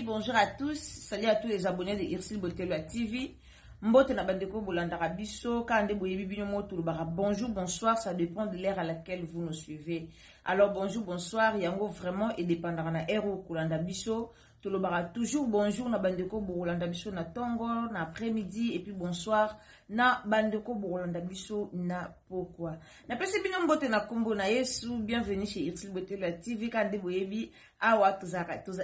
Bonjour à tous, salut à tous les abonnés de Irsil Botelwa TV. Mbote na bandeko bolandaka biso kande boyebi bino moto lubara. Bonjour, bonsoir, ça dépend de l'ère à laquelle vous nous suivez. Alors bonjour, bonsoir, yango vraiment et dépendant na ero kulanda biso. Tolobara toujours bonjour na bandeko bolanda biso na tongo na après-midi et puis bonsoir na bandeko bolanda biso na pourquoi. Na pesi bino mbote na kombo na Yesu, bienvenue chez Irsil Botelwa TV kande boyebi awa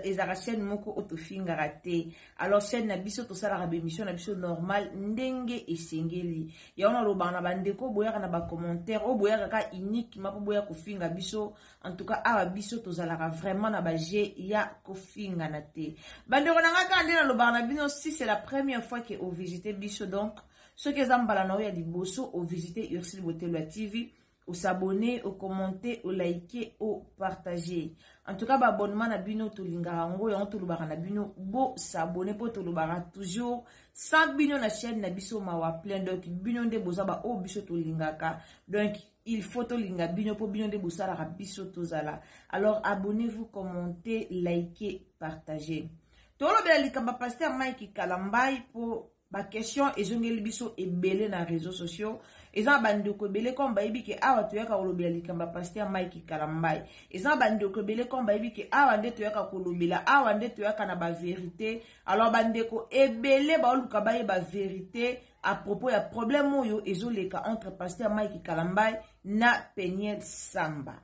ezaka chaîne moko otofinga raté. Alors chaîne na biso to sala rabe émission na biso normal ndenge esengeli. Ya ona loba na bandeko boyaka na ba commentaire o boyaka ka unique mapo boya kofinga biso. En tout cas awa biso to sala vraiment na ba je ya kofinga na te. Bandeko na ngaka ndena loba na bino si c'est la première fois que vous visitez biso donc ceux qui zambala na ya liboso au visiter Irsil Botelwa TV. Ou s'abonner, ou commenter, ou liker, ou partager. En tout cas, abonnement na bino to lingarango et on to lubara na bino bo s'abonner pour to lubara toujours. Sans bino na chaîne na biso mawa plein donc bino de bozaba o biso to lingaka. Donc il faut to linga bino pour bino de bosala ra biso to zala. Alors abonnez-vous, commentez, likez, partagez. Tolo bela likamba pasteur Mike Kalambai pour ba question ezongeli biso ebele na réseaux sociaux. Eza bandeko ebele comme bayibi ke awa toyaka kolobela likamba pasteur Mike Kalambai. Eza bandeko ebele comme bayibi ke awa nde toyaka kolobela awa nde toyaka na ba vérité. Alors bandeko ebele ba oluka baye ba vérité à propos ya problème oyo ezoleka entre pasteur Mike Kalambai na Peniel Samba.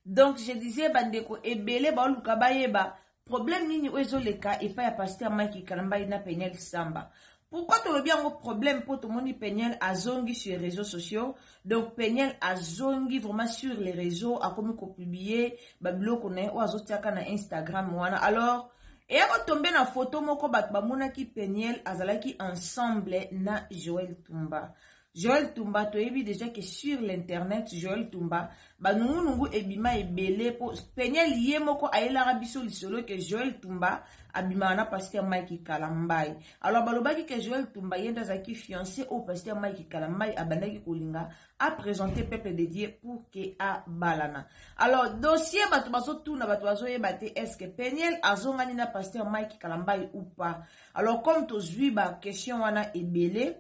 Donc je disais bandeko ebele ba oluka baye ba problème nini ezoleka epa ya pasteur Mike Kalambai na Peniel Samba. Pourquoi tu le bien au problème pour tout le monde Peniel a zongi sur les réseaux sociaux? Donc Peniel a zongi vraiment sur les réseaux, a comme publié, bablo connaît ou azotiaka na Instagram wana. Alors, et a tombé na photo moko batbamuna ki Peniel azalaki ensemble na Joël Tumba. Joël Tumba, tu as vu déjà que sur l'internet, Joël Tumba, nungu ebima ebele po Peniel yé moko aela rabiso lisolo que Joël Tumba abima na pasteur Mike Kalambai. Alors balobaki que Joël Tumba yenda zaki fiancé au pasteur Mike Kalambai abandaki kolinga a présenté peuple de Dieu pour que a balana. Alors dossier bato baso tout na bato baso yebate est-ce que Peniel azongani na pasteur Mike Kalambai ou pas. Alors comme tozui ba question wana ebele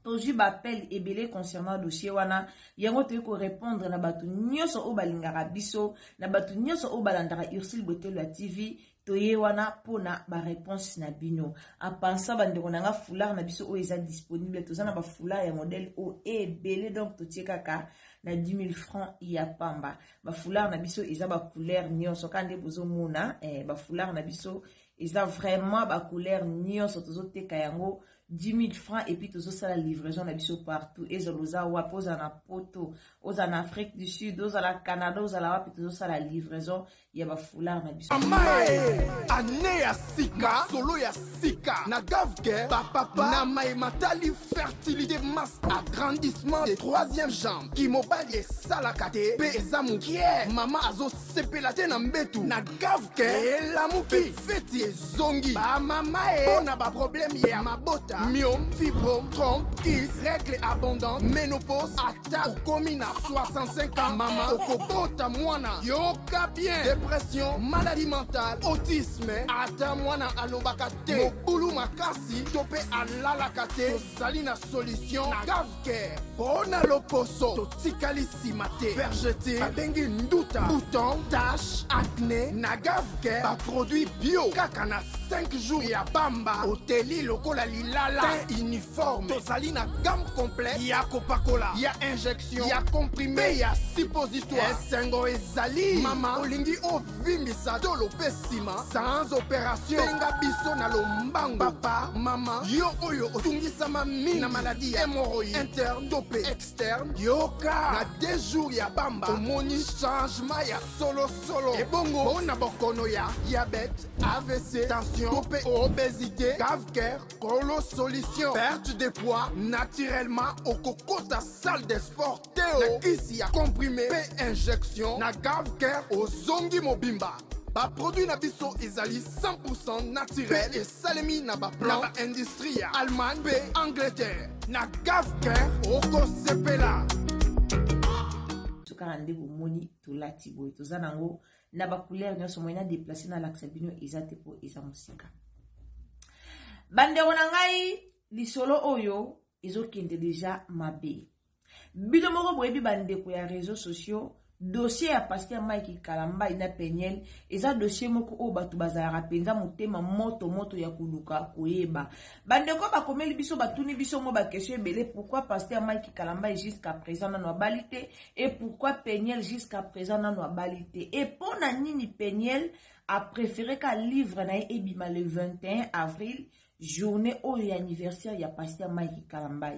Toji bapel ebele concernant dossier wana yango te ko répondre na batu nyoso o balingara biso na batu nyoso o balandara Irsil Botelwa TV toye wana pona ba réponse na bino en pensant bandeko nanga foulard na biso o eza disponible tozana ba foulard ya modèle o ebele donc totie kaka na 10 000 francs ya pamba ba foulard na biso eza ba couleur nyoso kande bozo mona ba foulard na biso eza vraiment ba couleur nyoso tozo teka yango 10 000 francs et puis tous ça la livraison na biso partout et zoloza wa posa na poto aux en Afrique du Sud aux à la Canada aux à la wapi tous ça la livraison il y a ba foulard na biso ane ya sika solo ya sika na gavke papa na mai matali fertilité masse agrandissement des troisième jambe qui mobile salakate pe ezamu kie mama azo sepelate na mbetu na gavke la muki feti zongi ba mama na ba problème ya mabota myome, fibrome, trompe, kiss, règles abondantes, ménopause, attaque, commune à 65 ans, maman, okobota mwana, yoka bien, dépression, maladie mentale, autisme, ata mwana alobakate, mobulu makasi, tope alalakate, salina solution, gavke, pona loposo, totikali simate, vergeté, abengi nduta, bouton, tache, acné, nagavke, ba produit bio, kakana 5 jours ya bamba oteli lokola lilala uniforme tozali na gamme complet ya kopakola ya injection ya comprimé ya suppositoire esengo ezali mama olingi ovimbisa tolo pe nsima sans opération benga biso na lombango papa mama yo oyo otungisama mingi na maladi ya hémorroïde interne to pe externe yoka na 2 jours ya bamba omoni changement ya solo ebongo mpona bokono ya diabète AVC tension to pe obésité cave-cœur kolo solution perte de poids naturellement okokota salle de sport teo na kisi ya comprimé pe injection na cave-cœur ozongi mobimba baproduit na biso ezali 100% naturel esalemi na baplan na baindustrie ya Allemagne pe Angleterre na cave-cœur okosepela tokaka nde bomoni tolati boye toza nango na bacouleur nyonso moyena déplace na lakisa bino eza te po eza mosika bandeko na ngai lisolo oyo ezokende deja mabe bino moko boyebi bandeko ya réseaux sociaux dossier ya Pasteur Mike Kalamba ina Peniel eza dossier moko o batu bazalaka penza motema moto ya kuluka koyeba bandeko bakomeli biso batuni biso mo ba question ebele pourquoi Pasteur Mike Kalamba jusqu'à présent nano abalite et pourquoi Peniel jusqu'à présent nano abalite et pona nini Peniel a préféré ka livre na ebima le 21 avril journée au anniversaire ya Pasteur Mike Kalamba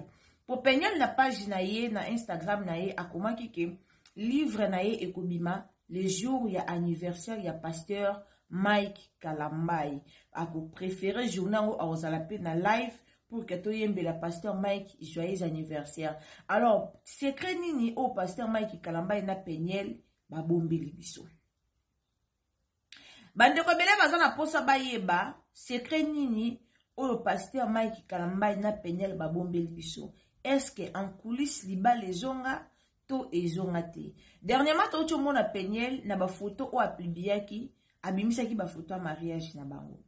pour Peniel na page na ye na Instagram na ye akomaki ke livre na ye ekobima le jour ya anniversaire ya Pasteur Mike Kalamba ako préféré journée ngo azala pe na live pour que to yembe la Pasteur Mike joyeux anniversaire. Alors secret nini o Pasteur Mike Kalamba na Peniel ba bombeli biso bandeko bele bazana posa bayeba secret nini o Pasteur Mike Kalamba na Peniel ba bombeli biso. Est-ce que en coulisses liba les onga to ezongate. Dernièrement to chomo na Peniel na ba photo o aplibiaki abimisaki ba photo ya mariage na bango.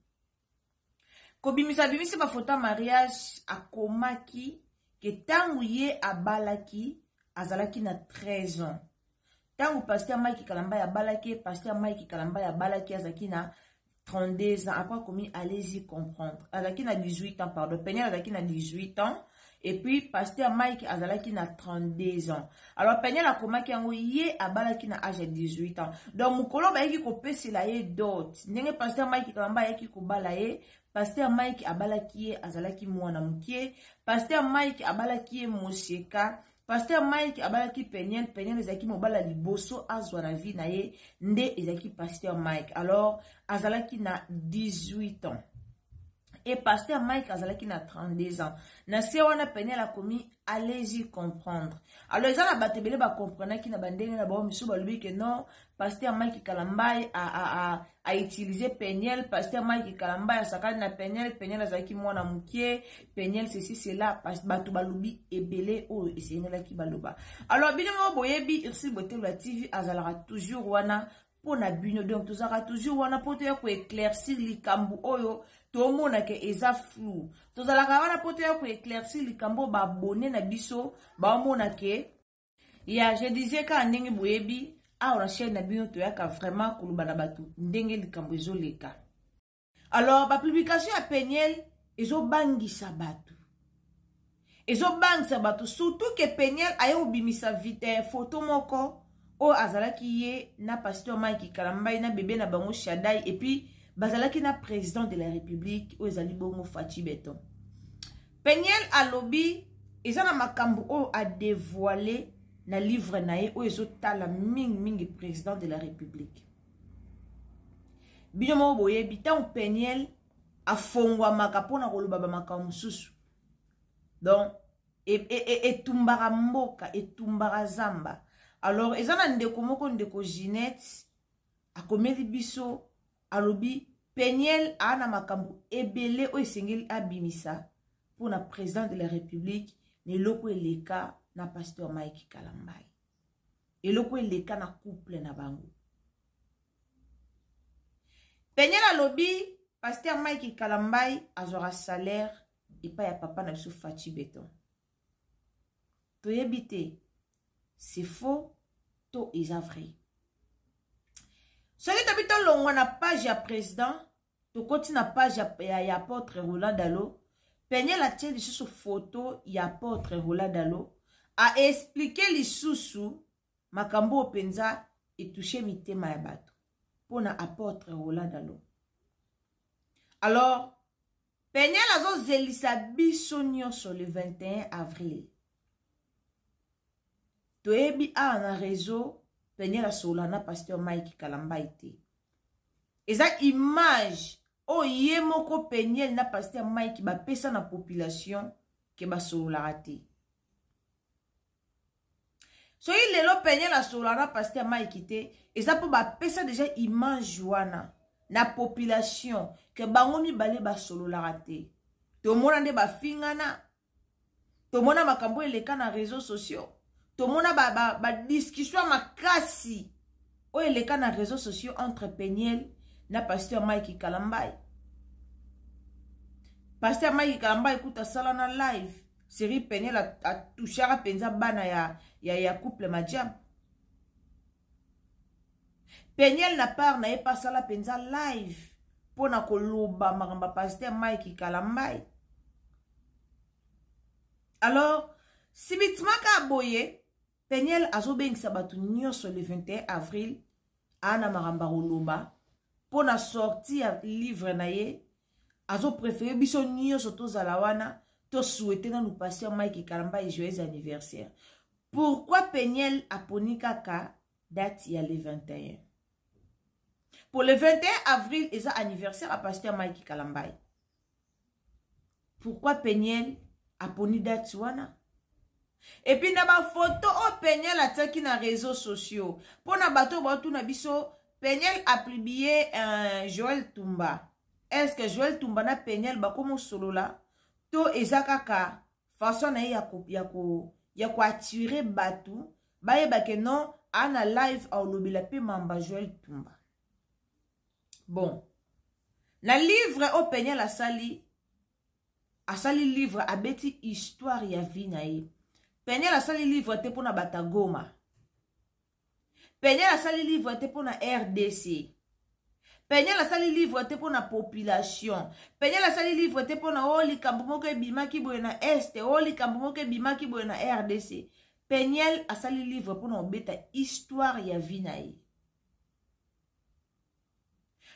Ko bimisa ba photo ya mariage akomaki ke tangu ye abalaki azalaki na 13 ans. Tangu Pasteur Mike Kalamba ya balaki Pasteur Mike Kalamba ya balaki azaki na 32 ans après commis allez-y comprendre. Azalaki na 18 ans pardon. Peniel azalaki na 18 ans. Et puis, Pasteur Mike azalaki na 32 ans. Alors, Peniel a komaki yango ye abalaki na âge de 18 ans. Donc, mukolo ba yeki ko pesela ye dot. Ndenge Pasteur Mike Kalamba yeki ko bala ye, Pasteur Mike abalaki ye azalaki mwana mukie, Pasteur Mike abalaki ye moseka, Pasteur Mike abalaki Peniel ezaki mobala liboso azwa na vie na ye, nde ezaki Pasteur Mike. Alors, azalaki na 18 ans. Et Pasteur Mike azalaki na 32 ans. Na se wana Peniel a commis allez-y comprendre. Alors ils ont batebele ba comprendre ki na bandenge na ba miso ba lubi que non Pasteur Mike Kalamba a utilisé Peniel, Pasteur Mike Kalamba a sakana na Peniel azalaki mwana mukie, Peniel ceci cela batu ba lubi ebele o esenela ki baloba. Alors bino mo boyebi irsi botel la TV azalaka toujours wana pour na bino donc tozaka toujours wana poto ya ko éclaircir likambu oyo tomona ke eza flou tozalaka wana poto ya ko éclaircir likambu ba abonné na biso ba mona ke ya je disais ka ndenge boyebi a on chaîne na bino to yaka vraiment kuluba na batu ndenge likambu ezoleka. Alors ba publication ya Peniel ezo bangisa batu surtout que Peniel ayo bimisa vite photo moko o azalaki ye na Pasteur Mike Kalamba na bébé na bango Shadai et puis bazalaki na président de la République o ezali bongo Fachi Beton. Peniel alobi ezana makambo o a dévoilé na livre na ye o ezotala mingi président de la République. Bino mo boye bitan Peniel afongwa makapona koloba ba makambo susu. Donc etumbara mboka etumbara zamba. Alors, ezana ndeko moko ndeko Ginette akomeli biso alobi Peniel ana makambo ebele o esengeli abimisa pour na président de la République ne loko eleka na Pasteur Mike Kalamba. Eloko eleka na couple na bango. Peniel alobi Pasteur Mike Kalamba azora salaire et pas ya papa na biso Fachi Beton. Toyebite c'est faux, to est vrai. Ce qui est longue na page ya président, tokoti na page ya apôtre Roland Dalo. Peniel a tiré sur photo ya apôtre Roland Dalo. A expliqué lisusu makambo penza et touché mitema ya bato. Pona apôtre Roland Dalo. Alors, Peniel azo zelisa biso nyonso le 21 avril. Toyebi a na réseau Peniel a solana pasteur Mike Kalamba ite. Eza image o ye moko Peniel na pasteur Mike ba pesa na population ke ba solana te. So il lelo Peniel a solana pasteur Mike ite, eza po ba pesa déjà image wana na population ke bango mibale ba solana te. Tomona nde ba fingana. Tomona makambo eleka na réseaux sociaux. Tomona ba discussion makasi o eleka na réseaux sociaux entre Peniel na pasteur Mike Kalamba. Pasteur Mike Kalamba écoute sala na live. Série Peniel a touché à penza bana ya couple Madiam. Peniel na part na pas sala penza live pour na koloba maramba pasteur Mike Kalamba. Alors, si bitmaka boye Peniel azobengisa batu nyonso le 21 avril ana maramba koloba pour na sortir livre na ye azo préféré biso nyonso tozala wana to souhaiter na nous passer Mike Kalamba et joyeux anniversaire. Pourquoi Peniel a poni kaka date ya le 21? Pour le 21 avril, il y a anniversaire à pasteur Mike Kalamba. Pourquoi Peniel a poni date wana? Et puis na ba photo o Peniel a taki na réseaux sociaux. Pour na bato bato na biso Peniel a publié Joël Tumba. Est-ce que Joël Tumba na Peniel ba komo solo la to ezakaka façon na ya ko attirer bato ba yeba ke non ana live au lobela pe mamba Joël Tumba. Bon. Na livre o Peniel a sali livre a beti histoire ya vie na ye. Peniel a sali livre te pona Batagoma. Peniel a sali livre te pona RDC. Peniel a sali livre te pona population. Peniel a sali livre te pona oli kambumoke bimaki boye na Este, oli kambumoke bimaki boye na RDC. Peniel a sali livre pona obeta histoire ya vie na ye.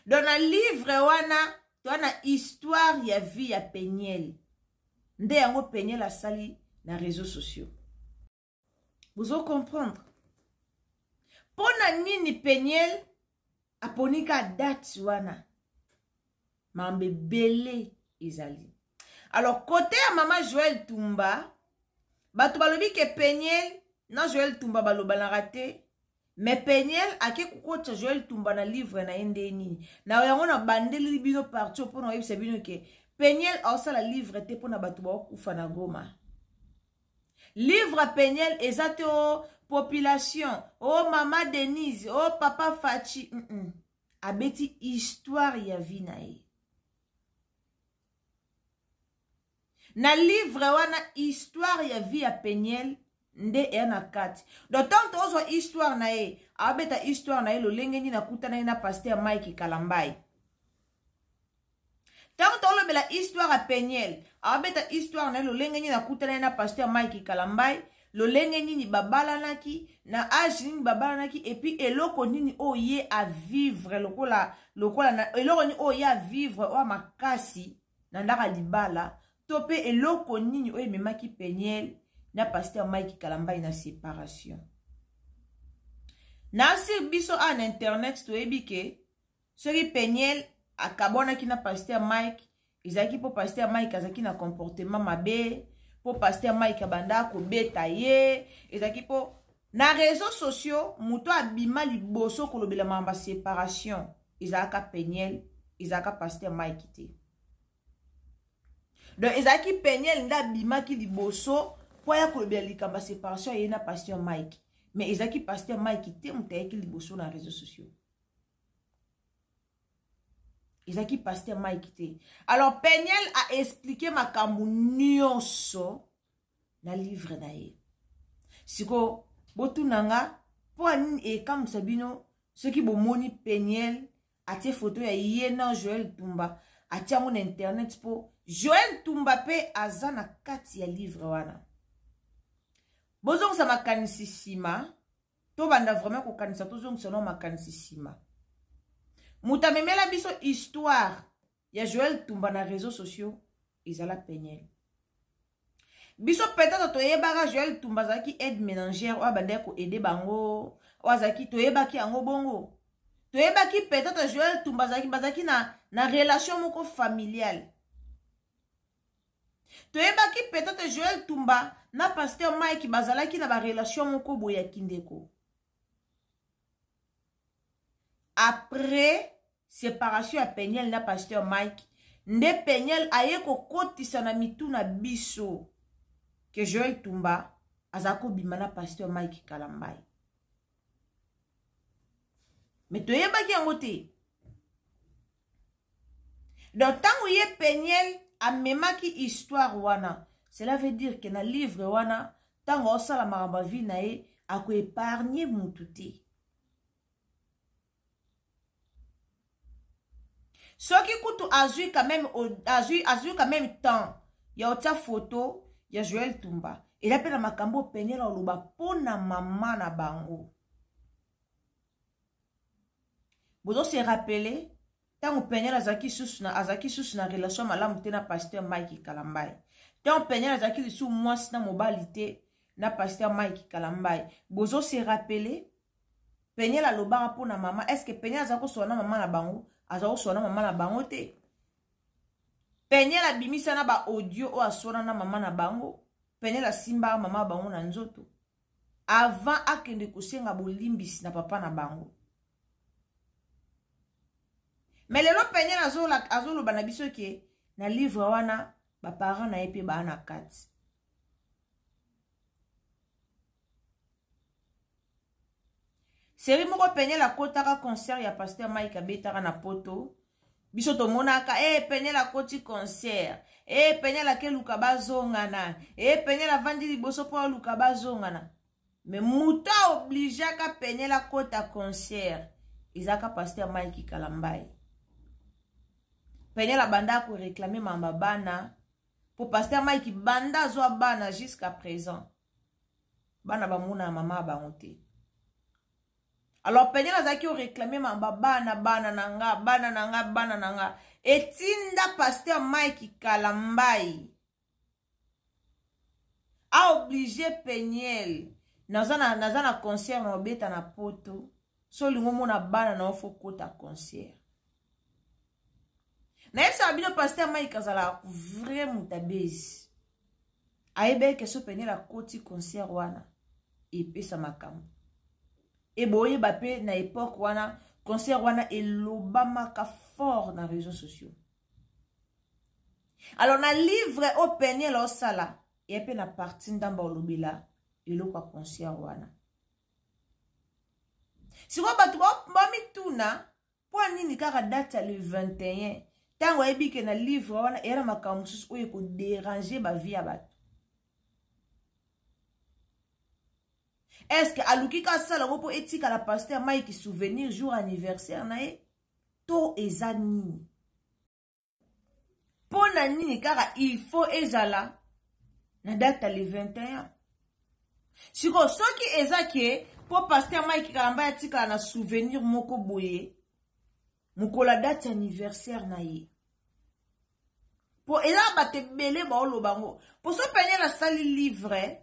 Dans un livre wana, tu as histoire ya vie ya Peniel. Nde yango Peniel a sali na réseaux sociaux. Vous allez comprendre. Pona nini Peniel a ponika date wana. Mambe belé ezali. Alors côté à maman Joël Tumba, bato balobi ke Peniel na Joël Tumba baloba na raté. Mais Peniel a ke kukocha Joël Tumba na livre na ende nini. Na yango na bandeli bino partout pour na yebisa bino ke Peniel a osala livre te pona bato ba kufa na Goma. Livre à Peniel ezate o population, oh maman Denise, oh papa Fachi, abeti histoire ya vie na ye. Na livre wana histoire ya vie ya Peniel nde ena kati. D'autant tozo histoire na ye, abeta histoire na ye lo lenge ni na kuta na ye na pasteur Mike Kalamba. Tant on le bela histoire à Peniel, abeta histoire na ye lo lenge ni na kuta na ye na pasteur Mike Kalamba. Lo lenge nini babala naki, na âge nini babala naki, et puis eloko nini oye à vivre, eloko ni oye à vivre, o makasi, nandaka libala, tope eloko nini oye memaki Peniel, na pasteur Mike Kalamba na séparation. Na sir biso en internet, to ebike, seri Peniel, akabona ki na pasteur Mike, izaki po pasteur Mike azaki na comportement mabe, pour pasteur Mike abanda ko beta ye ezaki po na réseaux sociaux muto abima liboso ko lobela mamba séparation ezaka Peniel ezaka pasteur Mike te. Donc ezaki Peniel nda bima ki liboso po ya ko lobela likamba séparation ye na pasteur Mike, mais ezaki pasteur Mike te mutaye ki liboso na réseaux sociaux. Ezaki pasteur Mike te. Alors Peniel a expliqué makambu nyonso na livre na ye. Siko botu nanga po anini e kam sabino ce qui bomoni Peniel atie photo ya yena Joël Tumba atia mon internet po Joël Tumba pe aza na kati ya livre wana bozong sa makanisi sima to banda vraiment ko kanisa to zong sono makanisi sima muta memela biso histoire ya Joël Tumba na réseaux sociaux ezala penyel biso peut-être to yebaka Joël Tumba zaki aide ménagère o banda ko aider bango o zaki to yebaki yango bongo to yebaki peut-être Joël Tumba zaki na relation moko familiale to yebaki peut-être Joël Tumba na pasteur Mike bazalaki na ba relation moko boya kindeko après séparation ya Peniel na pasteur Mike nde Peniel aye ko kotisa na mitu na biso que Joël Tumba azako bima na pasteur Mike Kalambai. Mais tu yeba ki yango te. Donc tango ye Peniel a memaki histoire wana, cela veut dire que na livre wana tango osala maramba vi na ye ako épargner mutu te. Soki kutu azui quand même temps ya ota photo ya Joël Tumba. Il appelle la makambo Peniel oloba pona mama na bango. Bozo se rappeler tant Peniel azaki sous na relation malamu te na pasteur Mike Kalambai. Tant Peniel azaki sous moi na mobilité na pasteur Mike Kalambai. Bozo se rappeler Peniel aloba pona mama. Est-ce que Peniel azako sona mama na bango? Azako sona mama na bango te. Peniel abimisa na ba audio o asona na mama na bango. Peniel asimba mama bango na nzoto. Avant akende kosenga bolimbisi na papa na bango. Mais lelo Peniel azolo bana biso ke na livre wana ba parents na epe ba na kati. Seri moko Peniel akotaka concert ya pasteur Mike abetaka na poto. Biso to monaka Peniel akoti concert. Peniel akeluka bazongana. Peniel avandi liboso po luka bazongana. Mais muta obligeaka Peniel akota concert. Izaka pasteur Mike Kalambai. Peniel abanda ko réclamer mamba bana. Pour pasteur Mike banda zo bana jusqu'à présent. Bana ba muna mama bangote. Alors Peniel azaki o réclamer mamba bana nanga. Etinda pasteur Mike Kalambai a obligé Peniel nazana concert na obeta na poto. So lingo mona bana na ofo kota concert. Na yesa abino pasteur Mike azala vrai mutabezi. Aebe ke so Peniel a koti concert wana epesa makambo. Et boye bape na époque wana concert wana elobama ka fort na réseaux sociaux. Alors na livre au Peniel au sala et pe na partie ndamba olobila eloko concert wana. Si wa batu ba mituna po nini kaka date le 21 tango ebi ke na livre wana era makamusu oye ko déranger ba vie abatu. Est-ce que aluki ka sala ngopo etika la pasteur Mike souvenir jour anniversaire na e to ezani pona nini kaka il faut ezala na date le 21 siko soki ezaki po pasteur Mike Kalamba etika na souvenir moko boye mukola date anniversaire na ye po ela batebele ba olobango po so Peniel la sali livre.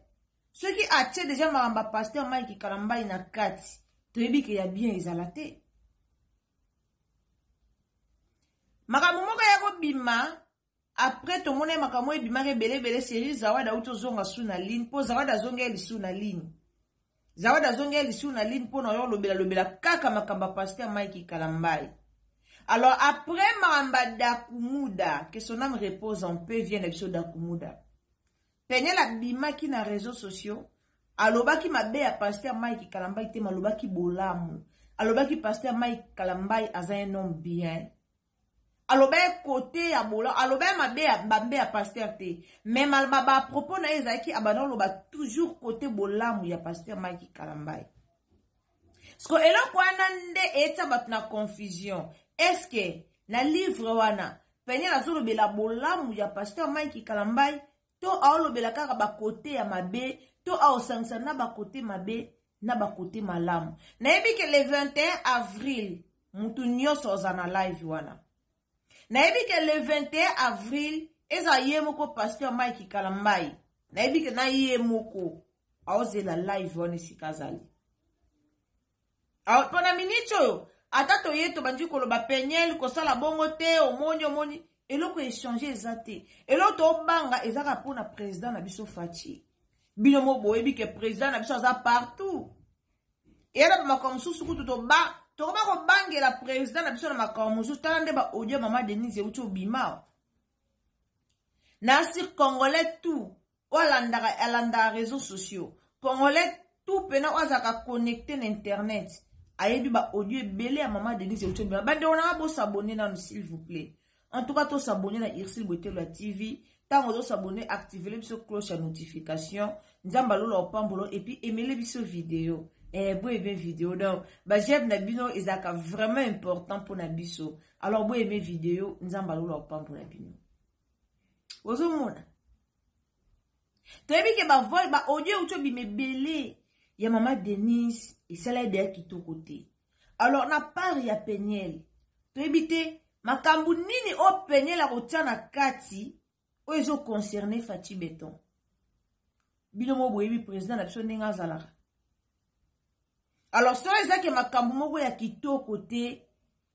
Ceux qui attirent déjà maramba pasteur Mike Kalamba ina kati. Toyebi ke ya bien ezalate. Makamu moka yako bima. Après to mone makamu bima ke bele série Zawada uto zonga su na ligne. Po Zawada zonga eli su na ligne. Zawada zonga eli su na ligne po na yo lobela kaka makamba pasteur Mike Kalamba. Alors après maramba Dakumuda, que son âme repose en paix, vient l'épisode Dakumuda. Peniel abimaki na réseaux sociaux. Alobaki mabe ya pasteur Mike Kalamba ite malobaki bolamu. Alobaki pasteur Mike Kalamba aza un homme bien. Alobaki côté ya bola. Alobaki mabe ya bambe ya pasteur te. Mais malbaba à propos na ezaki abana loba toujours côté bolamu ya pasteur Mike Kalamba. Sko eloko wana nde eta bat na confusion. est-ce que na livre wana Peniel azolobela bolamu ya pasteur Mike Kalambai to aolobela kaka ba côté ya mabe to aosangisa na ba côté mabe na ba côté malamu. Nayebi ke le 21 avril mutu nyonso oza na live wana. Nayebi ke le 21 avril eza ye moko pasteur Mike Kalambai. Nayebi ke na ye moko aozela live wana sikazali. Pona minute oyo atato yeto bandi koloba Peniel kosala bongo te omoni eloko échanger ezate eloko to banga ezaka pona président na biso Fachi bino mo boyebi ke président na biso aza partout era ba makamsusu kutu to ba to ba ko bangela président na biso na makamsusu tande ba audio mama Denise ucho bima na sir congolais tout alanda réseaux sociaux congolais tout pena ozaka connecté na internet ayebi ba audio ebele ya mama Denise ucho bima bande ona bo s'abonner na s'il vous plaît. En tout cas, tu s'abonner à Irsil Botelo TV. Tant que tu s'abonner, activez la cloche à notification. Nzambalo la opambolo et puis aimez les vidéos. Bon aimer vidéo donc. Bah j'aime na bino ezaka vraiment important pour na biso. Alors bon aimer vidéo nzambalo la opambolo la bino. Ozo mona. Tebi ke ba voix ba audio uto bi mebele ya mama Denise et cela de qui tout côté. Alors na part ya Peniel. Tebi te makambu nini o Peniel la kotia na kati o ezo concerné Fachi Beton. Bino mo boyebi président na biso ndenge azalaka. Alors ça ezaki makambu moko ya kitoko te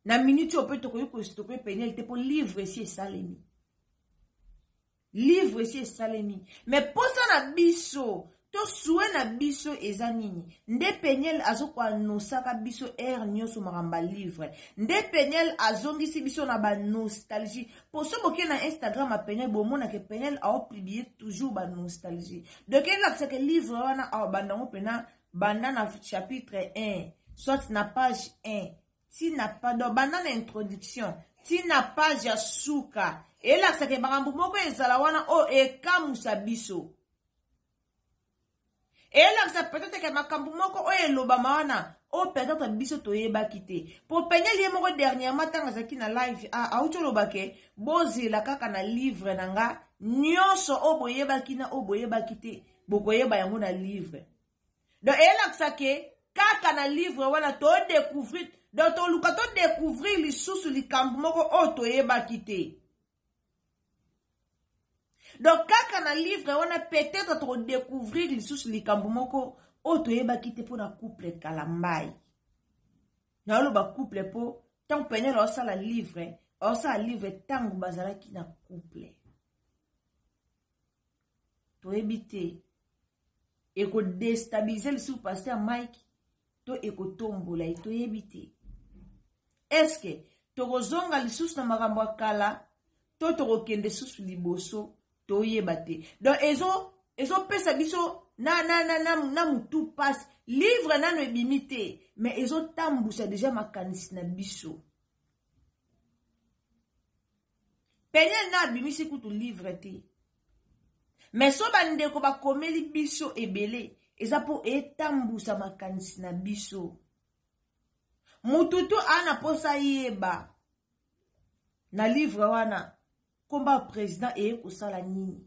na minute o peut tokoyi ko stopper Peniel te pour livre si esalemi. Livre si esalemi. Mais posa na biso to soué na biso eza nini nde Peniel azoko anosaka biso nyonso maramba livre nde Peniel azongisi biso na ba nostalgie pour so boke na Instagram a Peniel bomona ke Peniel a publié toujours ba nostalgie donc il a fait que livre wana a bandango pena banda na chapitre 1 soit na page 1 si na pas do banda na introduction si na page ya suka et là c'est que barambu moko ezala wana o ekamusa biso. Et là, ça peut-être que ma kamboumoko o eloba mawana o peut-être biso toyeba kite. Pour Peniel ye moko dernièrement tanga zaki na live a auto lobake bozi la kaka na livre nanga nyonso o boyeba kina o boyeba kite bokoyeba yango na livre. Donc et là ça que kaka na livre wana to découvrir donc to luka to découvrir li susu li kamboumoko o toyeba kite. Donc, quand on a livre, on a peut-être trop découvrir les sous les kambumoko, auto eba kite pour la couple Kalambai. Na lo ba couple po, tant Peniel osa la livre tant bazala ki na couple. To ebite, et ko déstabiliser le sous pasteur Mike, to eko tombola et to ebite. Est-ce que, to rozonga les sous na marambo kala, to kende sous liboso, toye bate. Donc ezo pesa biso na mutu passe livre na no ebimite mais ezo tambusa déjà makanisi na biso. Peniel na bimisi kutu livre te. Mais so bande ko ba komeli biso ebele eza po etambusa makanisi na biso. Mututu ana posa yeba na livre wana komba président et kosala nini.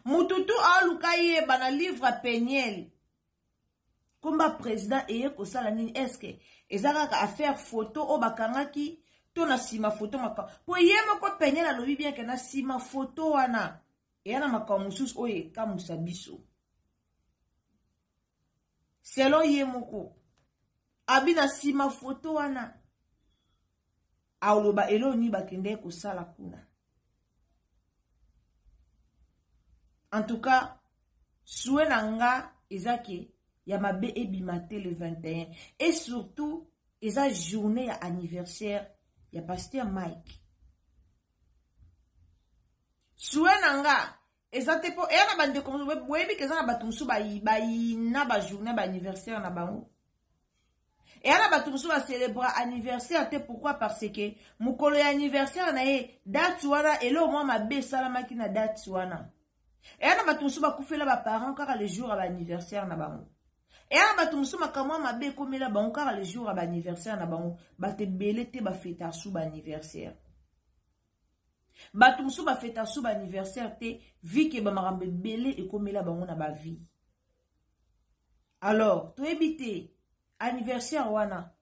Mututu aluka yeba na livre Peniel. Komba président et kosala nini. Est-ce que ezaka affaire photo o bakangaki to na sima photo maka. Po yema ko Peniel alobi bien que na sima photo wana. E yana makamusus oye kamusa biso. Selon yemoko abi na sima photo wana. Aoloba elo ni bakende ko sala kuna. En tout cas, soué nanga ezake ya mabe ebimate le 21 et surtout eza journée ya anniversaire ya pasteur Mike. Soué nanga ezate po e na bande ko webi ke za na batumsu ba na ba journée ba anniversaire na bango. Et alors, batumsu va célébrer anniversaire. Pourquoi? Parce que mukolo ya anniversaire na ye date wana et là au moins ma be salama ki na date wana. Et alors, batumsu va koufela ba parents car le jour à l'anniversaire na bango. Et à batumsu makamwa mabe komela bango car le jour à anniversaire na bango bate belete ba fêta sous anniversaire. Batumsu ba fêta sous anniversaire te vi ke ba marambe belé et komela bango na ba vie. Alors, to ebité anniversaire wana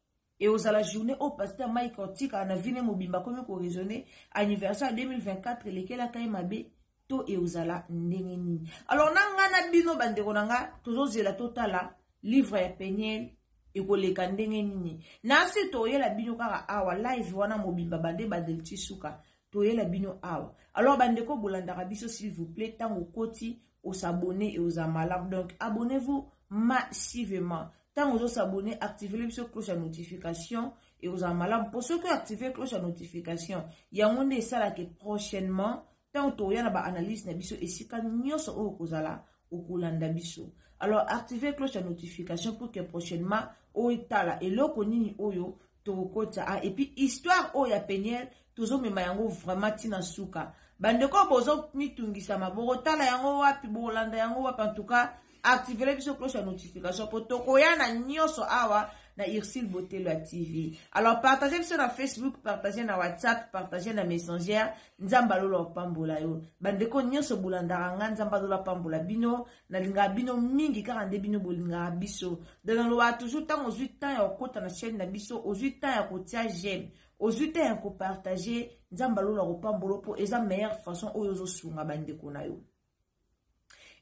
et aux à la journée au pasteur Mike Otika na vine mobimba comme ko raisonner anniversaire 2024 lequel a kay mabe to et aux à la ndenge nini. Alors nanga na bino bandeko nanga tozo zela totala livre ya Peniel et ko leka ndenge nini. Na se to yela bino kaka awa live wana mobimba bande badel tisuka to yela bino awa. Alors bandeko bolandaka biso s'il vous plaît tango koti aux s'abonner et aux amalab. Donc abonnez-vous massivement. Tant vous vous abonnez, activez la cloche à notification et aux amalams. Pour ceux qui activent la cloche à notification, il y a un ça là que prochainement, tant que vous avez une analyse nabiso et si quand nous sommes au kozala au kolanda biso. Alors activez la cloche à notification pour que prochainement au etala et lo konini oyo to kota et puis histoire o ya Peniel tozo mema yango vraiment tina suka. Bandeko bozo mitungisa maboko tala yango wapi bolanda yango wapi en tout cas. Activez la cloche à notification pour tokoya na nyoso awa na Irsil Botelwa TV. Alors partagez sur na Facebook, partagez na WhatsApp, partagez na Messenger. Nzamba lolo pambola yo. Bandeko nyoso bulandaranga nzamba lolo pambola bino na linga bino mingi karande bino bolinga biso. Dans le wa toujours tant aux 8 ans ya okota na chaîne na biso, aux 8 ans ya kotia j'aime. Aux 8 ans ya ko partager nzamba lolo pambolo pour eza meilleure façon oyo sunga bandeko na yo.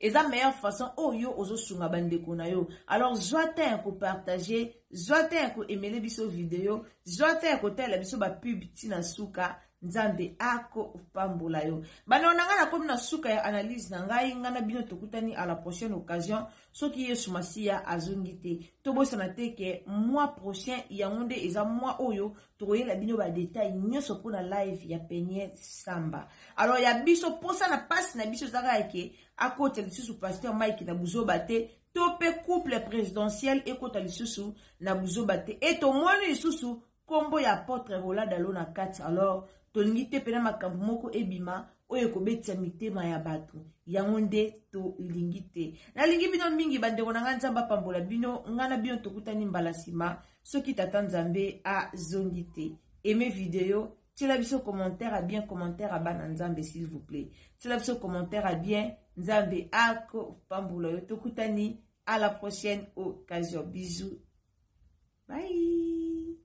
Et la meilleure façon, oh yo, ozo sunga bandeko na yo. Alors, zoate un ko partager, zoate un ko aimer les biso vidéo, zoate un ko telle biso ba pub tina suka, nzambe ako pambola yo. Bana onanga na comme na suka ya analyse na ngai ngana bino tokutani à la prochaine occasion, so ki yesu masia azongite. Tobo sanate ke mois prochain yangonde eza mois oyo tokoye la bino ba détail nyoso pour na live ya Peniel Samba. Alors ya biso posa na passe na biso zaka yake à côté de pasteur Mike na buzo bate topé couple présidentiel et côté lisusu na buzo bate et to moni lisusu kombo ya apôtre Rola dalo na kati. Alors tolingi te pena makambo moko ebima oyo kobetia mitema ya bato yangonde to lingi te na lingi bino mingi bandeko na nzamba pambola bino ngana bino tokutani mbala sima soki tata nzambe a zongi te. Aimez vidéo. Si la biso commentaire à bien, commentaire à ban nzambe s'il vous plaît. Si la biso commentaire à bien, nzambe ako pamboula yo tokutani à la prochaine occasion. Bisous. Bye.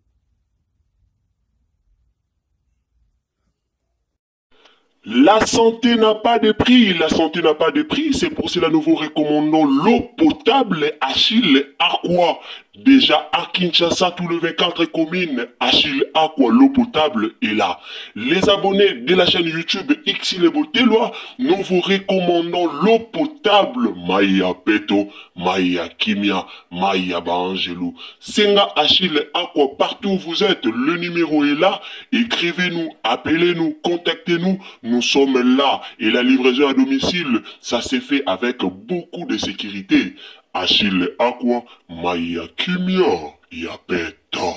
La santé n'a pas de prix, la santé n'a pas de prix, c'est pour cela que nous vous recommandons l'eau potable Achille Aqua. Déjà à Kinshasa, tous les 24 communes, Achille Aqua, l'eau potable est là. Les abonnés de la chaîne YouTube Irsil Botelwa, nous vous recommandons l'eau potable Maya Peto, Maya Kimia, Maya Bangelou. Senga Achille Aqua, partout où vous êtes, le numéro est là. Écrivez-nous, appelez-nous, contactez-nous. Nous sommes là et la livraison à domicile, ça s'est fait avec beaucoup de sécurité. Achille Aqua, Maya Kimia, Yapeto.